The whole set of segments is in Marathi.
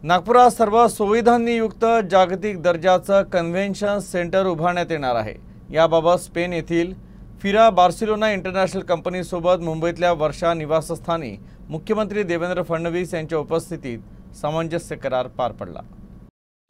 नागपुरात सर्व सुविधांनी युक्त जागतिक दर्जाचं कन्व्हेन्शन सेंटर उभारण्यात येणार आहे। याबाबत स्पेन येथील फिरा बार्सिलोना इंटरनॅशनल कंपनीसोबत मुंबईतल्या वर्षा निवासस्थानी मुख्यमंत्री देवेंद्र फडणवीस यांच्या उपस्थितीत सामंजस्य करार पार पडला।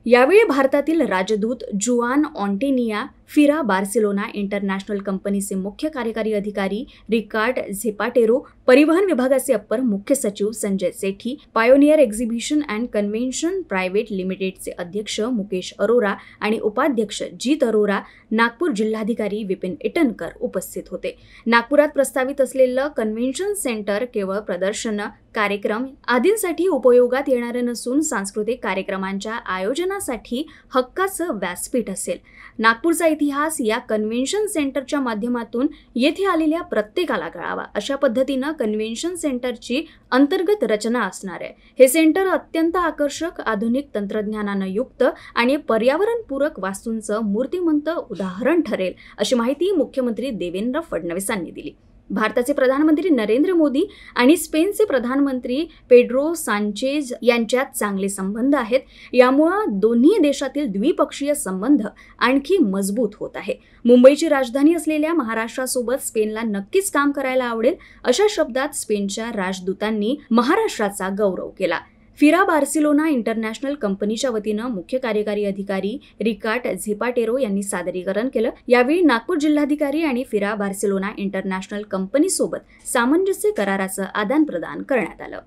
यावेळी भारतातील राजदूत जुआन ऑन्टेनिया, फिरा बार्सिलोना इंटरनॅशनल कंपनीचे मुख्य कार्यकारी अधिकारी रिकार्ड झेपाटेरो, परिवहन विभागाचे अप्पर मुख्य सचिव Sanjay Sethi, pioneer exhibition and convention private लिमिटेडचे अध्यक्ष मुकेश अरोरा आणि उपाध्यक्ष जीत अरोरा, नागपूर जिल्हाधिकारी विपिन इटनकर उपस्थित होते। नागपुरात प्रस्तावित असलेलं कन्व्हेन्शन सेंटर केवळ प्रदर्शनं, कार्यक्रम आदींसाठी उपयोगात येणारे नसून सांस्कृतिक कार्यक्रमांच्या आयोजनासाठी हक्काचं व्यासपीठ असेल। नागपूरचा इतिहास या कन्व्हेन्शन सेंटरच्या माध्यमातून येथे आलेल्या प्रत्येकाला कळावा, अशा पद्धतीनं कन्व्हेन्शन सेंटरची अंतर्गत रचना असणार आहे। हे सेंटर अत्यंत आकर्षक, आधुनिक तंत्रज्ञानानं युक्त आणि पर्यावरणपूरक वास्तूंचं मूर्तिमंत उदाहरण ठरेल, अशी माहिती मुख्यमंत्री देवेंद्र फडणवीसांनी दिली। भारताचे प्रधानमंत्री नरेंद्र मोदी आणि स्पेनचे प्रधानमंत्री पेड्रो सांचेज यांच्यात चांगले संबंध आहेत। यामुळे दोन्ही देशातील द्विपक्षीय संबंध आणखी मजबूत होत आहे। मुंबईची राजधानी असलेल्या महाराष्ट्रासोबत स्पेनला नक्कीच काम करायला आवडेल, अशा शब्दात स्पेनच्या राजदूतांनी महाराष्ट्राचा गौरव केला। फिरा बार्सिलोना इंटरनॅशनल कंपनीच्या वतीनं मुख्य कार्यकारी अधिकारी रिकार्ड झेपाटेरो यांनी सादरीकरण केलं। यावेळी नागपूर जिल्हाधिकारी आणि फिरा बार्सिलोना इंटरनॅशनल कंपनीसोबत सामंजस्य कराराचं आदान प्रदान करण्यात आलं।